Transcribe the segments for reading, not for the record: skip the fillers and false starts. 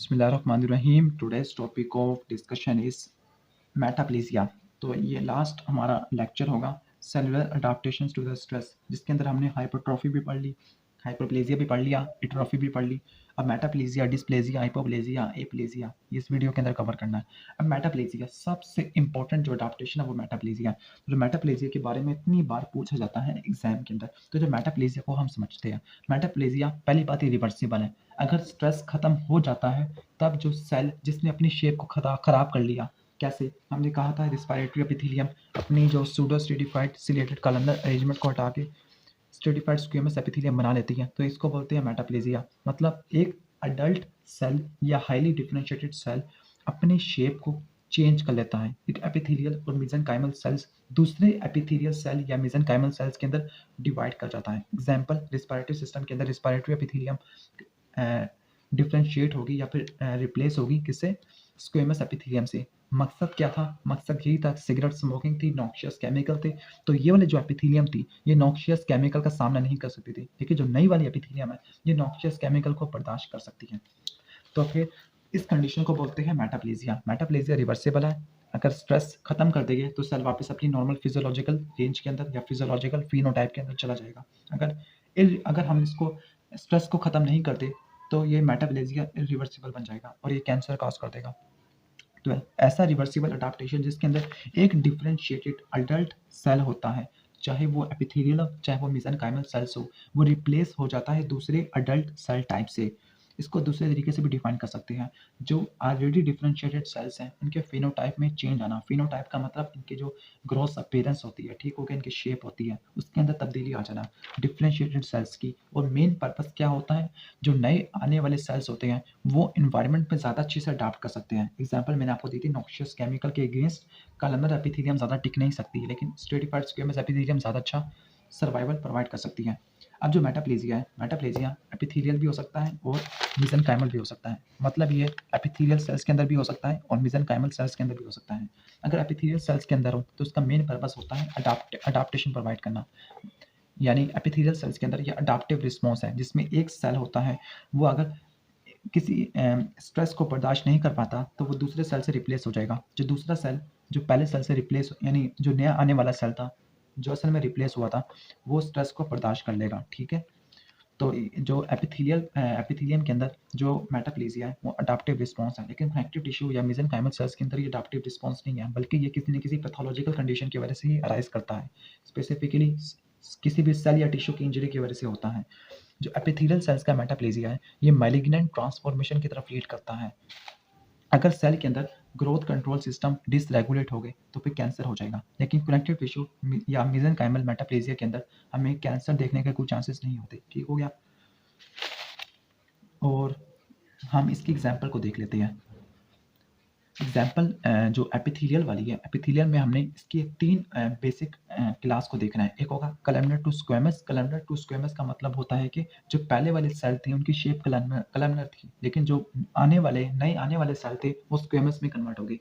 बिस्मिल्लाहिर्रहमानिर्रहीम। Today's topic of discussion is metaplasia. तो ये लास्ट हमारा लेक्चर होगा cellular adaptations to the stress, जिसके अंदर हमने हाइपरट्रॉफी भी पढ़ ली, हाइपरप्लेजिया भी पढ़ लिया, एट्रोफी भी पढ़ ली। अब मेटाप्लेजिया, डिस्प्लेजिया, हाइपोप्लेजिया, एप्लेजिया ये इस वीडियो के अंदर कवर करना है। अब मेटाप्लेजिया सबसे इंपॉर्टेंट जो अडाप्टेशन है वो मेटाप्लेजिया है। जो मेटाप्लेजिया के बारे में इतनी बार पूछा जाता है एग्जाम के अंदर, तो जो मेटाप्लेजिया को हम समझते हैं। मेटाप्लेजिया पहली बात ही रिवर्सिबल है। अगर स्ट्रेस खत्म हो जाता है तब जो सेल जिसने अपनी शेप को खराब कर लिया, कैसे हमने कहा था रिस्पायरेटरी एपिथेलियम अपनी जो pseudo stratified chelated columnar arrangement को हटा के स्ट्रेटिफाइड स्क्वेमस एपिथेलियम बना लेती है, तो इसको बोलते हैं मेटाप्लेजिया। मतलब एक अडल्ट सेल या हाईली डिफरेंशिएटेड सेल अपनी शेप को चेंज कर लेता है। एक एपिथेलियल और मेसेंकाइमल सेल्स दूसरे एपिथेलियल सेल या मेसेंकाइमल सेल्स के अंदर डिवाइड कर जाता है। एग्जांपल, रिस्पायरेटरी सिस्टम के अंदर रिस्पायरेटरी एपिथेलियम डिफरेंशिएट होगी या फिर रिप्लेस होगी किससे? स्क्वेमस एपिथेलियम से। मकसद क्या था? मकसद यही था, सिगरेट स्मोकिंग थी, नॉक्शियस केमिकल थे, तो ये वाले जो एपिथेलियम थी ये नॉक्शियस केमिकल का सामना नहीं कर सकती थी, लेकिन जो नई वाली एपिथेलियम है ये नॉक्शियस केमिकल को बर्दाश्त कर सकती है। तो फिर इस कंडीशन को बोलते हैं मेटाप्लेजिया। मेटाप्लेजिया रिवर्सिबल है। अगर स्ट्रेस खत्म कर देंगे तो सेल वापस अपनी नॉर्मल फिजियोलॉजिकल रेंज के अंदर या फिजियोलॉजिकल फिनोटाइप के अंदर चला जाएगा। अगर हम इसको स्ट्रेस को खत्म नहीं करते तो ये मेटाप्लेजिया इरिवर्सिबल बन जाएगा और ये कैंसर कॉज कर देगा। तो ऐसा रिवर्सिबल अडाप्टेशन जिसके अंदर एक डिफरेंशिएटेड अडल्ट सेल होता है, चाहे वो एपिथेलियल हो चाहे वो मेसेंकाइमल सेल्स हो, वो रिप्लेस हो जाता है दूसरे अडल्ट सेल टाइप से। इसको दूसरे तरीके से भी डिफाइन कर सकते हैं। जो ऑलरेडी डिफरेंशिएटेड सेल्स हैं उनके फिनोटाइप में चेंज आना। फिनोटाइप का मतलब इनके जो ग्रॉस अपीयरेंस होती है, ठीक हो गया, इनकी शेप होती है, उसके अंदर तब्दीली आ जाना डिफरेंशिएटेड सेल्स की। और मेन पर्पस क्या होता है, जो नए आने वाले सेल्स होते हैं वो इन्वायरमेंट में ज़्यादा अच्छे से अडाप्ट कर सकते हैं। एग्जाम्पल मैंने आपको दी थी, नॉक्शियस केमिकल के अगेंस्ट कॉलमनर एपिथेलियम ज़्यादा टिक नहीं सकती है, लेकिन स्ट्रेटिफाइड स्क्वेमस एपिथेलियम ज़्यादा अच्छा सर्वाइवल प्रोवाइड कर सकती है। अब जो मेटाप्लेजिया है, मेटाप्लेजिया एपिथेलियल भी हो सकता है और मेसेंकाइमल भी हो सकता है। मतलब ये एपिथेलियल सेल्स के अंदर भी हो सकता है और मेसेंकाइमल सेल्स के अंदर भी हो सकता है। अगर एपिथेलियल सेल्स के अंदर हो तो उसका मेन पर्पस होता है अडाप्टेशन प्रोवाइड करना। यानी एपिथेलियल सेल्स के अंदर ये अडाप्टिव रिस्पॉन्स है, जिसमें एक सेल होता है वो अगर किसी स्ट्रेस को बर्दाश्त नहीं कर पाता तो वो दूसरे सेल से रिप्लेस हो जाएगा। जो दूसरा सेल जो पहले सेल से रिप्लेस, यानी जो नया आने वाला सेल था जो असल में रिप्लेस हुआ था, वो स्ट्रेस को बर्दाश्त कर लेगा। ठीक है, तो जो एपिथेलियम के अंदर जो मेटाप्लेजिया है वो अडाप्टिव रिस्पॉन्स है, लेकिन कनेक्टिव टिश्यू या मेसेंकाइमल सेल्स के अंदर ये अडाप्टिव रिस्पॉन्स नहीं है, बल्कि ये किसी न किसी पैथोलॉजिकल कंडीशन की वजह से ही अराइज करता है। स्पेसिफिकली किसी भी सेल या टिश्यू की इंजरी की वजह से होता है। जो एपिथेलियल सेल्स का मेटाप्लेजिया है ये मैलिग्नेंट ट्रांसफॉर्मेशन की तरफ लीड करता है। अगर सेल के अंदर ग्रोथ कंट्रोल सिस्टम डिसरेगुलेट हो गए तो फिर कैंसर हो जाएगा, लेकिन कनेक्टिव टिश्यू या मेसेंकाइमल मेटाप्लेजिया के अंदर हमें कैंसर देखने के कोई चांसेस नहीं होते। ठीक हो गया। और हम इसकी एग्जाम्पल को देख लेते हैं। एग्जाम्पल जो एपिथेलियल वाली है, एपिथेलियल में हमने इसकी तीन बेसिक क्लास को देखना है। एक होगा columnar to squamous. Columnar to squamous का मतलब होता है कि जो पहले वाले सेल थे उनकी शेप कॉलमनर थी, लेकिन जो नए आने वाले सेल थे वो स्क्वेमस में कन्वर्ट हो गए।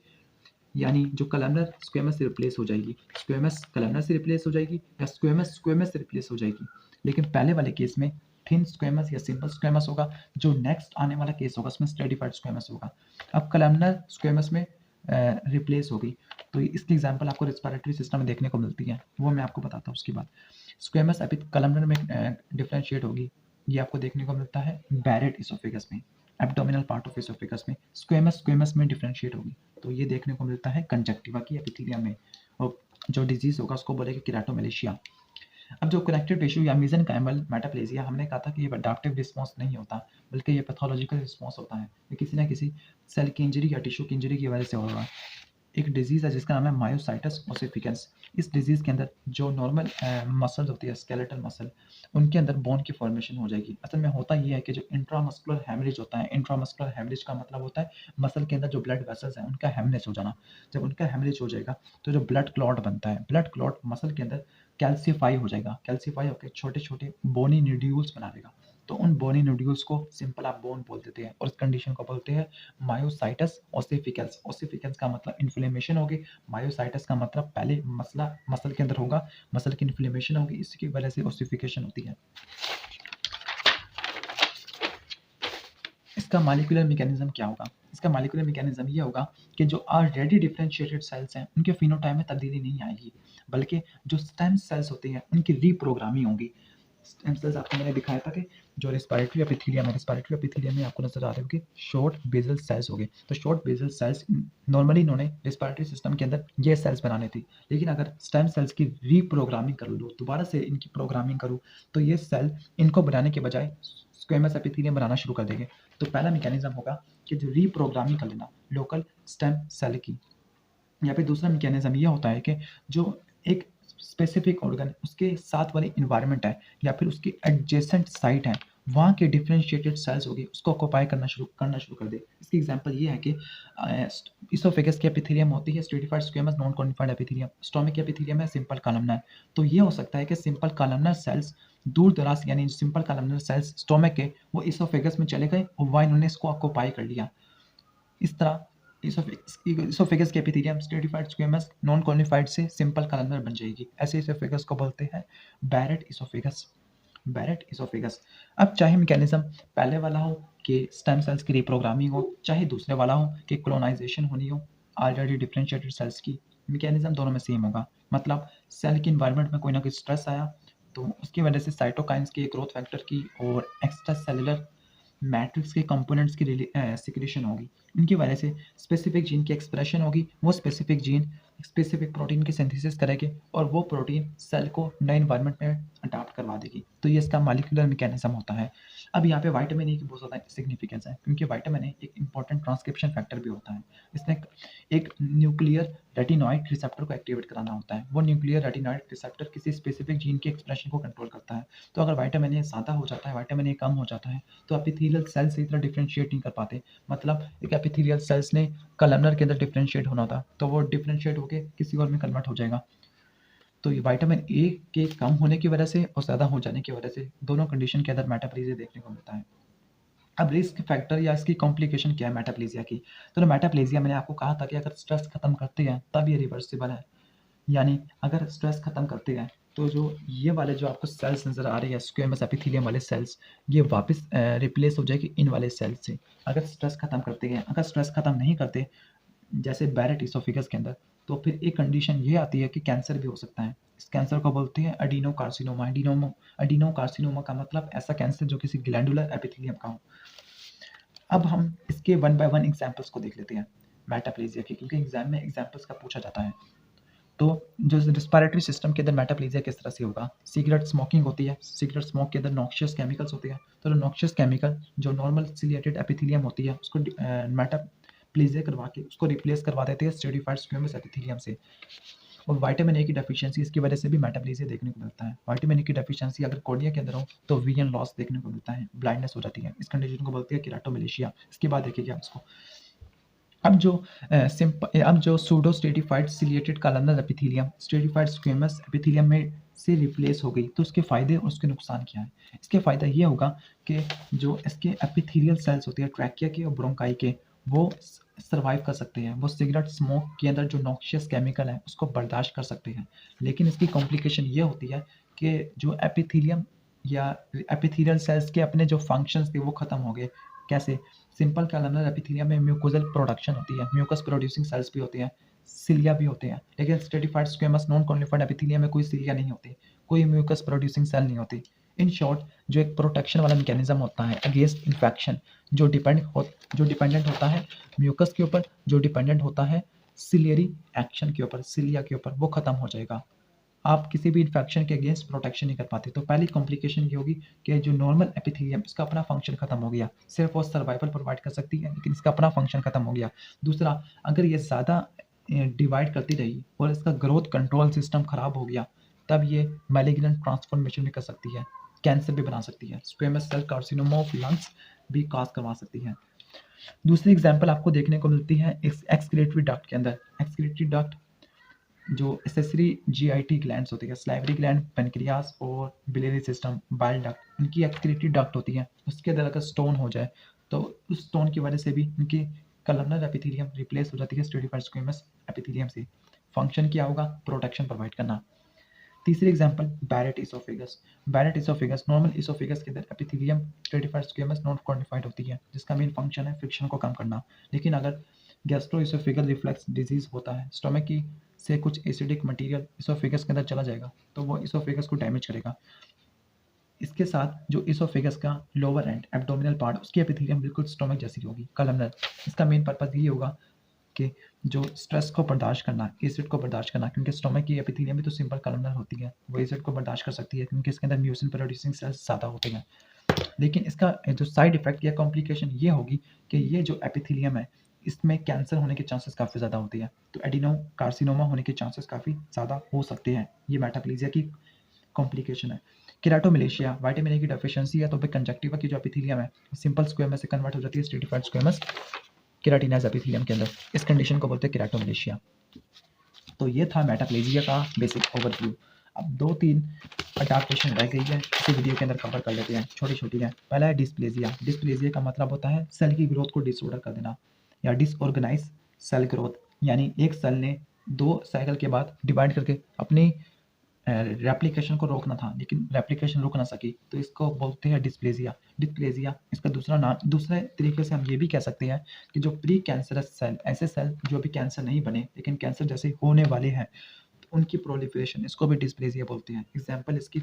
यानी जो कॉलमनर स्क्वेमस से रिप्लेस हो जाएगी, स्क्वेमस कॉलमनर से रिप्लेस हो जाएगी, या स्क्वेमस स्क्वेमस से रिप्लेस हो जाएगी। लेकिन पहले वाले केस में थिन स्क्वेमस या सिंपल स्क्वेमस होगा, जो नेक्स्ट आने वाला केस होगा उसमें स्ट्रेटिफाइड स्क्वेमस होगा। अब कॉलमनर स्क्वेमस में रिप्लेस होगी, तो इसकी एग्जांपल आपको रेस्पिरेटरी सिस्टम में देखने को मिलती है, वो मैं आपको बताता हूँ उसके बाद। स्क्वेमस अभी कॉलमनर में डिफरेंशिएट होगी, ये आपको देखने को मिलता है बैरेट इसोफेगस में, एब्डोमिनल पार्ट ऑफ इसोफेगस में। स्क्वेमस में डिफरेंशिएट होगी, तो ये देखने को मिलता है कंजक्टिवा की एपिथेलियम में। और जो डिजीज होगा उसको बोलेंगे केराटोमेलेशिया। अब जो कनेक्टिव टिश्यू या मेसेंकाइमल मेटाप्लेजिया, हमने कहा था कि ये अडाप्टिव रिस्पॉन्स नहीं होता, बल्कि ये पैथोलॉजिकल रिस्पॉन्स होता है। ये किसी ना किसी सेल की इंजरी या टिश्यू की इंजरी की वजह से होगा। एक डिजीज़ है जिसका नाम है मायोसाइटस ओसिफिकेंस। इस डिजीज़ के अंदर जो नॉर्मल मसल्स होती है, स्केलेटल मसल, उनके अंदर बोन की फॉर्मेशन हो जाएगी। असल में होता ये है कि जो इंट्रामस्कुलर हेमरेज होता है, इंट्रामस्कुलर हेमरेज का मतलब होता है मसल के अंदर जो ब्लड वेसल्स हैं उनका हेमरेज हो जाना। जब उनका हेमरेज हो जाएगा तो जो ब्लड क्लॉट बनता है, ब्लड क्लॉट मसल के अंदर कैल्सीफाई हो जाएगा, कैल्सीफाई होकर छोटे छोटे बोनी न्यूड्यूल्स बना देगा। तो उन बोनी न्यूड्यूल्स को सिंपल आप बोन बोल देते हैं, और इस कंडीशन को बोलते हैं मायोसाइटस ओसिफिकेंस। ओसिफिकेंस का मतलब इन्फ्लेमेशन होगी, मायोसाइटस का मतलब पहले मसला मसल के अंदर होगा, मसल की इन्फ्लेमेशन होगी, इसकी वजह से ओसिफिकेशन होती है। इसका मॉलिक्यूलर मैकेनिज्म क्या होगा? इसका मॉलिक्यूलर मैकेनिज्म ये होगा कि जो ऑलरेडी डिफरेंशिएटेड सेल्स हैं उनके फिनोटाइप में तब्दीली नहीं आएगी, बल्कि जो स्टेम सेल्स होते हैं उनकी रीप्रोग्रामिंग होगी। स्टेम सेल्स आपको मैंने दिखाया था कि जो रेस्पिरेटरी एपिथेलियम में आपको नजर आ रहे होंगे शॉर्ट बेसल सेल्स हो गए। तो शॉर्ट बेसल सेल्स नॉर्मली इन्होंने रेस्पिरेटरी सिस्टम के अंदर ये सेल्स बनाने थी, लेकिन अगर स्टेम सेल्स की रीप्रोग्रामिंग कर लो, दोबारा से इनकी प्रोग्रामिंग करूँ, तो ये सेल इनको बनाने के बजाय स्क्वेमस एपिथेलियम बनाना शुरू कर देंगे। तो पहला मैकेनिज्म होगा कि जो रीप्रोग्रामिंग कर लेना लोकल स्टेम सेल की, या फिर दूसरा मैकेनिज्म ये होता है कि जो एक स्पेसिफिक ऑर्गन उसके साथ वाली इन्वायरमेंट है या फिर उसकी एडजेसेंट साइट है, वहाँ के डिफरेंशिएटेड सेल्स होगी उसको ऑक्यूपाई करना शुरू कर दे। इसकी एग्जांपल ये है कि इसोफेगस की एपिथेलियम होती है stratified squamous non cornified epithelium, stomach की एपिथेलियम है सिंपल कॉलमनर। तो ये हो सकता है कि सिंपल कॉलमनर सेल्स दूर दराज यानी सिंपल कॉलमनर सेल्स स्टोमक के वो इसोफेगस में चले गए और वहाँ इन्होंने इसको ऑक्यूपाई कर लिया। इस तरह इसोफेगस की एपिथेलियम स्ट्रेटिफाइड स्क्वेमस नॉन कॉनिफाइड से सिंपल कॉलमनर बन जाएगी। ऐसे इसोफेगस को बोलते हैं बैरेट इसोफेगस। Barrett oesophagus. अब चाहे मैकेनिज्म पहले वाला हो कि स्टेम सेल्स की रीप्रोग्रामिंग हो, चाहे दूसरे वाला हो कि कोलोनाइजेशन होनी हो ऑलरेडी डिफरेंशिएटेड सेल्स की, मैकेनिज्म दोनों में सेम होगा। मतलब सेल की इन्वायरमेंट में कोई ना कोई स्ट्रेस आया तो उसकी वजह से साइटोकाइंस की, ग्रोथ फैक्टर की और एक्स्ट्रा सेलुलर मैट्रिक्स के कंपोनेंट्स की सिक्रेशन होगी। इनकी वजह से स्पेसिफिक जीन की एक्सप्रेशन होगी। वो स्पेसिफिक जीन स्पेसिफिक प्रोटीन की सिंथेसिस करेगी और वो प्रोटीन सेल को नए इन्वायरमेंट में अडाप्ट करवा देगी। तो ये इसका मॉलिक्यूलर मैकेनिज्म होता है। अब यहाँ पे विटामिन ए की बहुत ज़्यादा सिग्निफिकेंस है, क्योंकि विटामिन ए एक इंपॉर्टेंट ट्रांसक्रिप्शन फैक्टर भी होता है। इसने एक न्यूक्लियर रेटिनॉइड रिसेप्टर को एक्टिवेट कराना होता है। वो न्यूक्लियर रेटिनॉइड रिसेप्टर किसी स्पेसिफिक जीन की एक्सप्रेशन को कंट्रोल करता है। तो अगर विटामिन ए ज़्यादा हो जाता है, विटामिन ए कम हो जाता है, तो एपिथेलियल सेल सही तरह डिफरेंशिएट नहीं कर पाते। मतलब एक एपिथेलियल सेल्स ने कॉलमनर के अंदर डिफरेंशिएट होना था, तो वो डिफरेंशिएट होके किसी और में कन्वर्ट हो जाएगा। तो ये विटामिन ए के कम होने की वजह से और ज़्यादा हो जाने की वजह से दोनों कंडीशन के अंदर मेटाप्लेजिया देखने को मिलता है। अब रिस्क फैक्टर या इसकी कॉम्प्लिकेशन क्या है मेटाप्लेजिया की? तो मेटाप्लेजिया मैंने आपको कहा था कि अगर स्ट्रेस खत्म करते हैं तब ये रिवर्सिबल है। यानी अगर स्ट्रेस खत्म करते हैं तो जो ये वाले जो आपको सेल्स नज़र आ रहे हैं स्क्वेमस एपिथेलियम वाले सेल्स, ये वापस रिप्लेस हो जाएगी इन वाले सेल्स से। अगर स्ट्रेस खत्म करते हैं, अगर स्ट्रेस खत्म नहीं करते जैसे बैरेट इसोफेगस के अंदर, तो फिर एक कंडीशन ये आती है कि कैंसर भी हो सकता है। इस कैंसर को बोलते हैं एडिनो कार्सिनोमा। एडिनो कार्सिनोमा का मतलब ऐसा कैंसर जो किसी ग्लैंडुलर एपिथेलियम का हो। अब हम इसके वन बाय वन एग्जांपल्स को देख लेते हैं मेटाप्लेजिया के, क्योंकि एग्जाम में एग्जांपल्स का पूछा जाता है। तो जो रिस्पिरेटरी सिस्टम के अंदर मेटाप्लेजिया किस तरह से होगा? सिगरेट स्मोकिंग होती है, सिगरेट स्मोक के अंदर नॉक्शियस केमिकल्स होते हैं। तो नॉक्शियस केमिकल जो नॉर्मल सिलिएटेड एपिथेलियम होती है उसको मेटाप्लेजिया करवा के उसको रिप्लेस करवा देते हैं स्ट्रेटिफाइड स्क्वेमस एपिथेलियम से। और विटामिन ए की डेफिशिएंसी इसकी वजह से भी मेटाप्लेजिया देखने को मिलता है। विटामिन ए की डेफिशिएंसी अगर कॉर्निया के अंदर हो तो विजन लॉस देखने को मिलता है, ब्लाइंडनेस हो जाती है। इस कंडीशन को बोलते हैं केराटोमेलेशिया। इसके बाद देखिए आप इसको। अब जो pseudo stratified ciliated columnar epithelium stratified squamous epithelium में से रिप्लेस हो गई, तो उसके फायदे और उसके नुकसान क्या है? इसके फायदा ये होगा कि जो इसके एपिथेलियल सेल्स होते हैं ट्रैकिया के और ब्रोंकाई के, वो सर्वाइव कर सकते हैं। वो सिगरेट स्मोक के अंदर जो नॉक्शियस केमिकल है उसको बर्दाश्त कर सकते हैं। लेकिन इसकी कॉम्प्लिकेशन ये होती है कि जो एपिथेलियम या एपिथेलियल सेल्स के अपने जो फंक्शंस थे वो खत्म हो गए। कैसे? सिंपल कॉलमनर एपिथेलियम में म्यूकोजल प्रोडक्शन होती है, म्यूकस प्रोड्यूसिंग सेल्स भी होते हैं, सिलिया भी होते हैं। लेकिन stratified squamous non cornified epithelium में कोई सिलिया नहीं होती, कोई म्यूकस प्रोड्यूसिंग सेल नहीं होती। इन शॉर्ट जो एक प्रोटेक्शन वाला मैकेनिज्म होता है अगेंस्ट इन्फेक्शन, जो डिपेंडेंट होता है म्यूकस के ऊपर, जो डिपेंडेंट होता है सिलियरी एक्शन के ऊपर, सिलिया के ऊपर, वो खत्म हो जाएगा। आप किसी भी इन्फेक्शन के अगेंस्ट प्रोटेक्शन नहीं कर पाते। तो पहली कॉम्प्लिकेशन ये होगी कि जो नॉर्मल एपिथेलियम इसका अपना फंक्शन खत्म हो गया, सिर्फ वो सर्वाइवल प्रोवाइड कर सकती है लेकिन इसका अपना फंक्शन खत्म हो गया। दूसरा, अगर ये ज़्यादा डिवाइड करती रही और इसका ग्रोथ कंट्रोल सिस्टम खराब हो गया, तब ये मैलिग्नेंट ट्रांसफॉर्मेशन भी कर सकती है, कैंसर भी बना सकती है, squamous cell carcinoma of lungs भी काज करवा सकती है। दूसरी एग्जाम्पल आपको देखने को मिलती है एक्सक्रीटरी डक्ट के अंदर। एक्सक्रीटरी डक्ट जो एसेसरी जीआईटी ग्लैंड्स होती है, सलाइवरी ग्लैंड, पेनक्रियास और बिलियरी सिस्टम, बाइल डक्ट, उनकी एक्सक्रीटरी डक्ट होती है। उसके अंदर अगर स्टोन हो जाए तो उस स्टोन की वजह से भी उनकी कॉलमनर एपिथेलियम रिप्लेस हो जाती है स्ट्रेटिफाइड स्क्वेमस एपिथेलियम से। फंक्शन क्या होगा? प्रोटेक्शन प्रोवाइड करना। तीसरी example Barrett esophagus. Barrett esophagus normal esophagus के अंदर epithelium stratified squamous non quantified होती है, जिसका मेन फंक्शन है फ्रिक्शन को कम करना। लेकिन अगर गैस्ट्रो इसोफेगल रिफ्लक्स डिजीज होता है, स्टमक की से कुछ एसिडिक मटेरियल इसोफेगस के अंदर चला जाएगा, तो वो इसोफेगस को डैमेज करेगा। इसके साथ जो इसोफेगस का लोअर एंड एब्डोमिनल पार्ट, उसकी एपिथेलियम बिल्कुल स्टमक जैसी होगी, कलमनर। इसका मेन पर्पज ये होगा कि जो स्ट्रेस को बर्दाश्त करना, एसिड को बर्दाश्त करना, क्योंकि स्टमक की एपिथेलियम भी तो सिंपल कलमनर होती है, वो एसिड को बर्दाश्त कर सकती है क्योंकि इसके अंदर म्यूसिन प्रोड्यूसिंग सेल्स ज़्यादा होते हैं। लेकिन इसका जो साइड इफेक्ट या कॉम्प्लिकेशन ये होगी कि ये जो एपिथेलियम है, इसमें कैंसर होने के चांसेस काफ़ी ज़्यादा होते हैं, तो एडिनो कार्सिनोमा होने के चांसेस काफ़ी ज़्यादा हो सकते हैं। ये मेटाप्लेजिया की कॉम्प्लिकेशन है। केराटोमिलेशिया, विटामिन ए की डेफिशिएंसी है तो फिर कंजक्टिवा की जो एपिथेलियम है, सिंपल स्क्वेमस से कन्वर्ट हो जाती है स्ट्रेटिफाइड स्क्वेमस केराटिनाइज एपिथेलियम के अंदर। इस कंडीशन को बोलते हैं केराटोमिलेशिया। तो ये था मेटाप्लेजिया का बेसिक ओवरव्यू। अब 2-3 अडैप्टेशन रह गई है, इसी वीडियो के अंदर कवर कर लेते हैं, छोटी-छोटी है। पहला है डिस्प्लेजिया। डिस्प्लेजिया का मतलब होता है सेल की ग्रोथ को डिसऑर्डर कर देना या डिसऑर्गेनाइज सेल ग्रोथ, यानी एक सेल ने 2 साइकिल के बाद डिवाइड करके अपनी रेप्लिकेशन को रोकना था, लेकिन रेप्लिकेशन रुक ना सकी, तो इसको बोलते हैं डिस्प्लेजिया। डिस्प्लेजिया इसका दूसरा नाम, दूसरे तरीके से हम ये भी कह सकते हैं कि जो प्री कैंसरस सेल, ऐसे सेल जो अभी कैंसर नहीं बने लेकिन कैंसर जैसे होने वाले हैं, तो उनकी प्रोलिफरेशन, इसको भी डिस्प्लेजिया बोलते हैं। एग्जाम्पल इसकी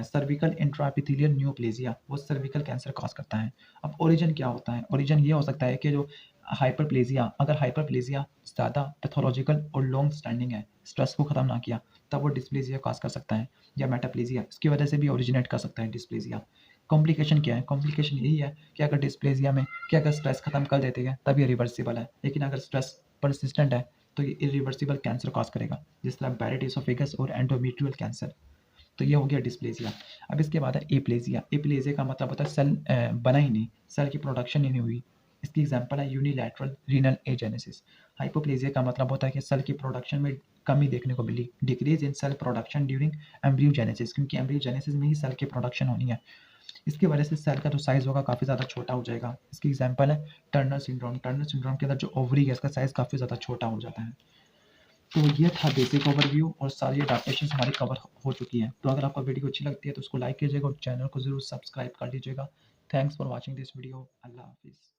सर्विकल इंट्राएपिथेलियल न्यूप्लेजिया, वो सर्विकल कैंसर कॉज करता है। अब ओरिजिन क्या होता है? ओरिजिन ये हो सकता है कि जो हाइपरप्लेजिया, अगर हाइपरप्लेजिया ज़्यादा पैथोलॉजिकल और लॉन्ग स्टैंडिंग है, स्ट्रेस को ख़त्म ना किया, तब वो डिस्प्लेजिया कॉज कर सकता है। या मेटाप्लेजिया, इसकी वजह से भी ओरिजिनेट कर सकता है डिस्प्लेजिया। कॉम्प्लिकेशन क्या है? कॉम्प्लिकेशन यही है कि अगर डिस्प्लेजिया में कि अगर स्ट्रेस खत्म कर देते हैं तब ये रिवर्सिबल है, लेकिन अगर स्ट्रेस परसिस्टेंट है तो ये इरिवर्सिबल कैंसर कॉज करेगा, जिस तरह बैरेट इसोफेगस और एंडोमेट्रियल कैंसर। तो ये हो गया डिस्प्लेजिया। अब इसके बाद है एप्लेजिया। एप्लेजिया का मतलब होता है सेल बना ही नहीं, सेल की प्रोडक्शन ही नहीं हुई। इसकी एग्जांपल है यूनिलैटरल रीनल एजेनेसिस। हाइपोप्लेजिया का मतलब होता है कि सेल की प्रोडक्शन में कमी देखने को मिली, decrease in cell production during embryogenesis, क्योंकि एम्ब्रियोजेनेसिस में ही सेल की प्रोडक्शन होनी है। इसकी वजह से सेल का जो साइज होगा काफ़ी ज़्यादा छोटा हो जाएगा। इसकी एग्जांपल है टर्नर सिंड्रोम। टर्नर सिंड्रोम के अंदर जो ओवरी है, इसका साइज काफ़ी ज़्यादा छोटा हो जाता है। तो ये था बेसिक ओवरव्यू और सारी अडैप्टेशंस हमारी कवर हो चुकी हैं। तो अगर आपको वीडियो अच्छी लगती है तो उसको लाइक कीजिएगा और चैनल को ज़रूर सब्सक्राइब कर लीजिएगा। Thanks for watching this video. अल्लाह हाफिज़।